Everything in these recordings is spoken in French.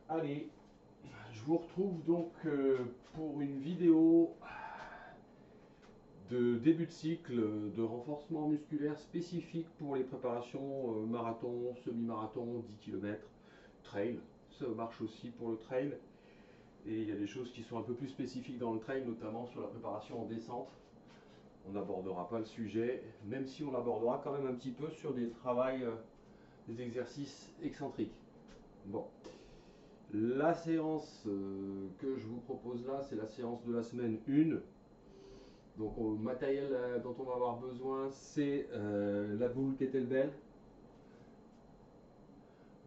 Allez, je vous retrouve donc pour une vidéo de début de cycle de renforcement musculaire spécifique pour les préparations marathon, semi-marathon, 10 km, trail. Ça marche aussi pour le trail. Et il y a des choses qui sont un peu plus spécifiques dans le trail, notamment sur la préparation en descente. On n'abordera pas le sujet, même si on l'abordera quand même un petit peu sur des travails, des exercices excentriques. Bon, la séance que je vous propose là, c'est la séance de la semaine 1. Donc le matériel dont on va avoir besoin, c'est la boule kettlebell.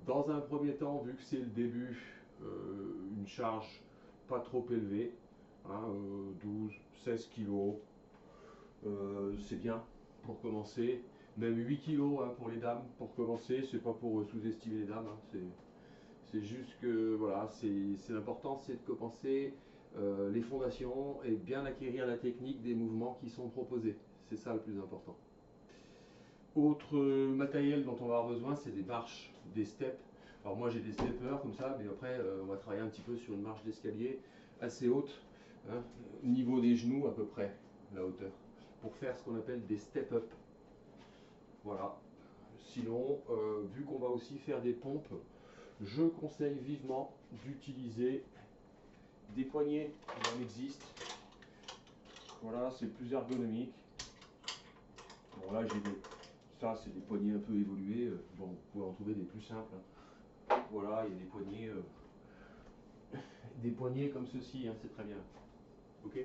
Dans un premier temps, vu que c'est le début, une charge pas trop élevée, hein, 12, 16 kg, c'est bien pour commencer. Même 8 kg hein, pour les dames pour commencer, c'est pas pour sous-estimer les dames, hein, c'est juste que voilà, c'est l'important, c'est de commencer les fondations et bien acquérir la technique des mouvements qui sont proposés. C'est ça le plus important. Autre matériel dont on va avoir besoin, c'est des marches, des steps. Alors moi j'ai des steppers comme ça, mais après on va travailler un petit peu sur une marche d'escalier assez haute, hein, au niveau des genoux à peu près, la hauteur, pour faire ce qu'on appelle des step-up. Voilà. Sinon, vu qu'on va aussi faire des pompes, je conseille vivement d'utiliser des poignées, il en existe. Voilà, c'est plus ergonomique. Bon là j'ai des. Ça c'est des poignées un peu évoluées. Bon, vous pouvez en trouver des plus simples, hein. Voilà, il y a des poignées comme ceci, hein, c'est très bien. Ok.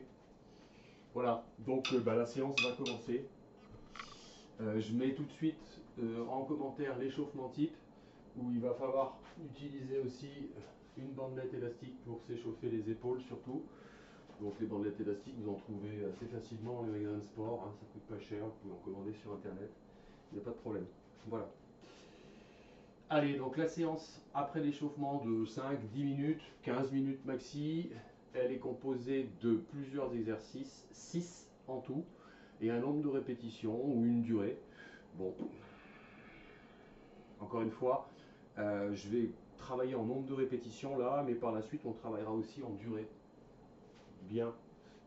Voilà, donc la séance va commencer. Je mets tout de suite en commentaire l'échauffement type, où il va falloir utiliser aussi une bandelette élastique pour s'échauffer les épaules surtout. Donc les bandelettes élastiques, vous en trouvez assez facilement dans les magasins de sport, hein, ça coûte pas cher, vous pouvez en commander sur internet, il n'y a pas de problème. Voilà. Allez, donc la séance après l'échauffement de 5-10 minutes, 15 minutes maxi, elle est composée de plusieurs exercices, 6 en tout, et un nombre de répétitions ou une durée. Bon, encore une fois, je vais travailler en nombre de répétitions là, mais par la suite on travaillera aussi en durée. Bien,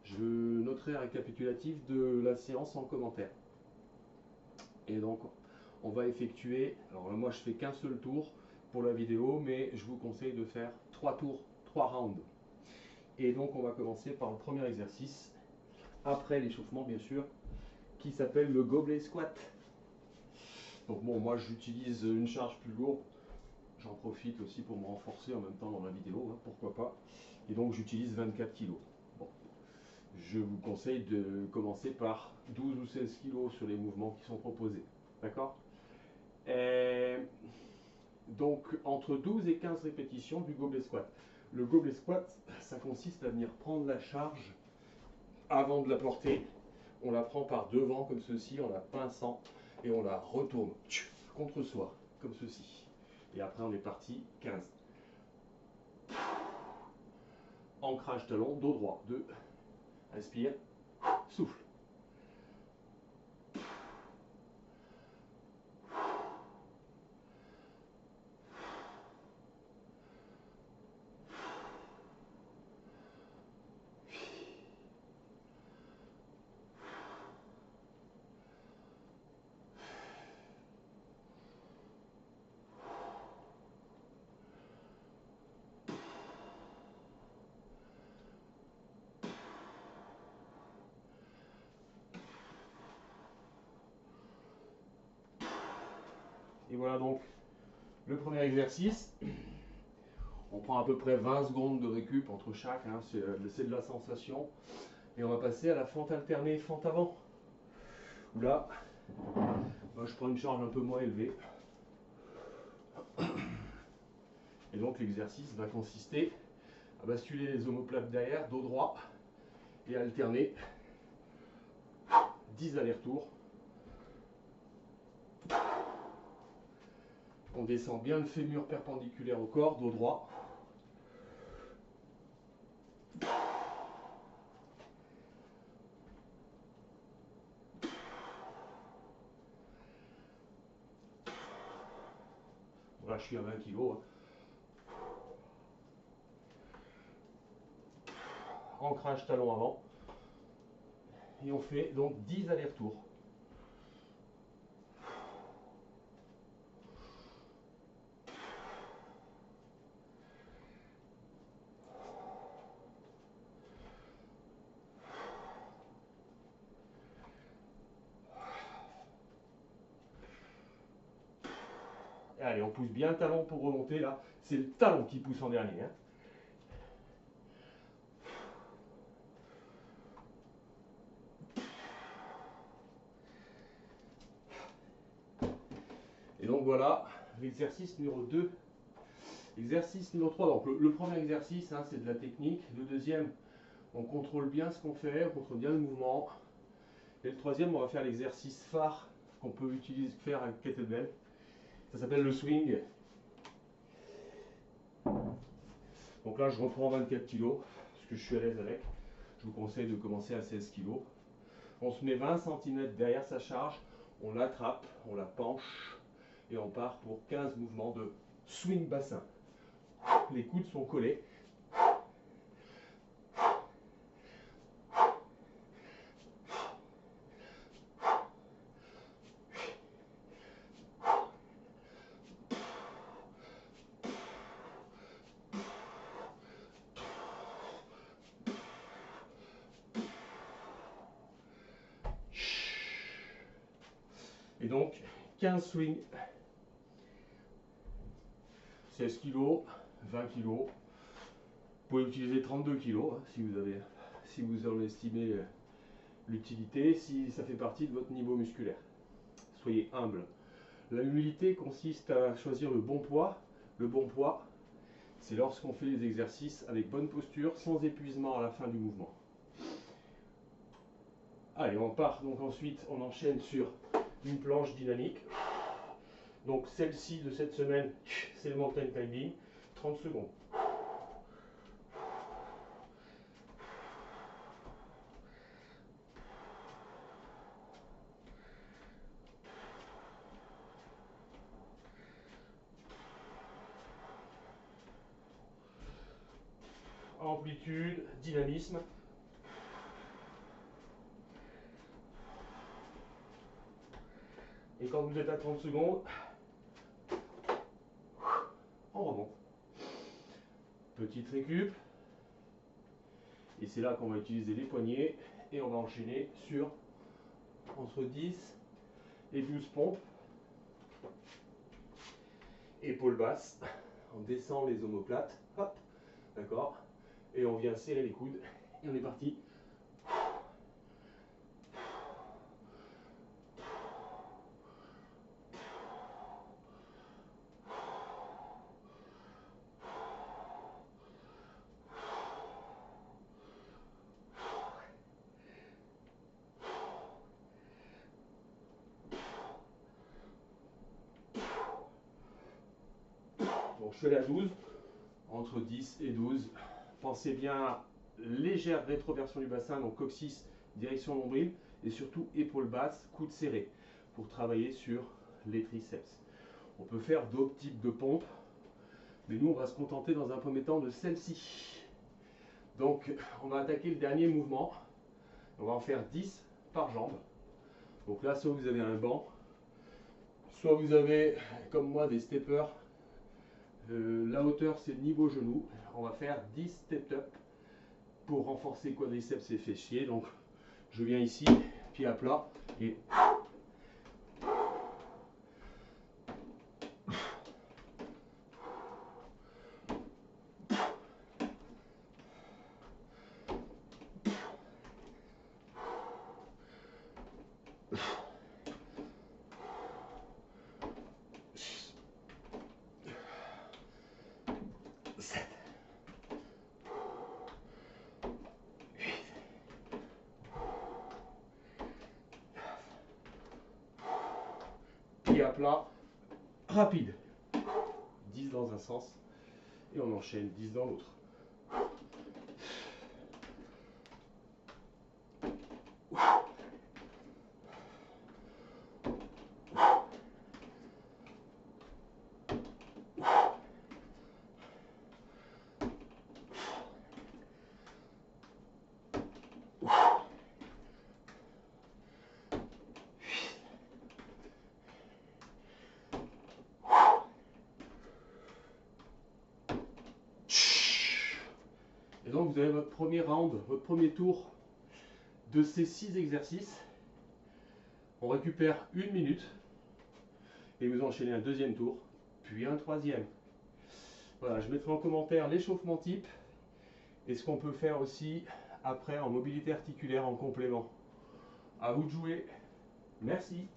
je noterai un récapitulatif de la séance en commentaire. Et donc on va effectuer, alors là moi je fais qu'un seul tour pour la vidéo, mais je vous conseille de faire 3 tours, 3 rounds. Et donc on va commencer par le premier exercice, après l'échauffement bien sûr, qui s'appelle le gobelet squat. Donc bon, moi j'utilise une charge plus lourde, j'en profite aussi pour me renforcer en même temps dans la vidéo, hein, pourquoi pas. Et donc j'utilise 24 kg. Bon, je vous conseille de commencer par 12 ou 16 kg sur les mouvements qui sont proposés. D'accord? Donc entre 12 et 15 répétitions du gobelet squat. Le gobelet squat, ça consiste à venir prendre la charge avant de la porter. On la prend par devant comme ceci en la pinçant et on la retourne contre soi comme ceci. Et après on est parti 15. Ancrage talon, dos droit. 2. Inspire, souffle. Et voilà donc le premier exercice. On prend à peu près 20 secondes de récup entre chaque, hein, c'est de la sensation. Et on va passer à la fente alternée, fente avant. Où là, moi, je prends une charge un peu moins élevée. Et donc l'exercice va consister à basculer les omoplates derrière, dos droit, et alterner 10 allers-retours. On descend bien le fémur perpendiculaire au corps, dos droit. Là, je suis à 20 kg. ancrage talon avant. Et on fait donc 10 allers-retours. Allez, on pousse bien le talon pour remonter là. C'est le talon qui pousse en dernier. Hein. Et donc voilà, l'exercice numéro 2. Exercice numéro 3. Donc le premier exercice, hein, c'est de la technique. Le deuxième, on contrôle bien ce qu'on fait, on contrôle bien le mouvement. Et le troisième, on va faire l'exercice phare qu'on peut faire avec kettlebell. Ça s'appelle le swing. Donc là, je reprends 24 kg, parce que je suis à l'aise avec. Je vous conseille de commencer à 16 kg. On se met 20 cm derrière sa charge, on l'attrape, on la penche, et on part pour 15 mouvements de swing bassin. Les coudes sont collés. Et donc, 15 swings, 16 kg, 20 kg. Vous pouvez utiliser 32 kg hein, si vous en estimez l'utilité, si ça fait partie de votre niveau musculaire. Soyez humble. L'humilité consiste à choisir le bon poids. Le bon poids, c'est lorsqu'on fait les exercices avec bonne posture, sans épuisement à la fin du mouvement. Allez, on part. Donc ensuite, on enchaîne sur une planche dynamique. Donc celle-ci de cette semaine, c'est le mountain climbing. 30 secondes. Amplitude, dynamisme. Et quand vous êtes à 30 secondes, on remonte. Petite récup. Et c'est là qu'on va utiliser les poignets. Et on va enchaîner sur entre 10 et 12 pompes. Épaules basses. On descend les omoplates. Hop. D'accord. Et on vient serrer les coudes. Et on est parti. Donc je fais la 12, entre 10 et 12. Pensez bien à légère rétroversion du bassin, donc coccyx, direction nombril, et surtout épaules basses, coudes serrés, pour travailler sur les triceps. On peut faire d'autres types de pompes, mais nous on va se contenter dans un premier temps de celle-ci. Donc on va attaquer le dernier mouvement, on va en faire 10 par jambe. Donc là, soit vous avez un banc, soit vous avez, comme moi, des steppers. La hauteur c'est le niveau genou. On va faire 10 step up pour renforcer quadriceps et fessiers. Donc je viens ici, pied à plat et pied à plat, rapide. 10 dans un sens et on enchaîne 10 dans l'autre. donc vous avez votre premier round, votre premier tour de ces 6 exercices. On récupère 1 minute et vous enchaînez un deuxième tour, puis un troisième. Voilà, je mettrai en commentaire l'échauffement type et ce qu'on peut faire aussi après en mobilité articulaire en complément. À vous de jouer. Merci.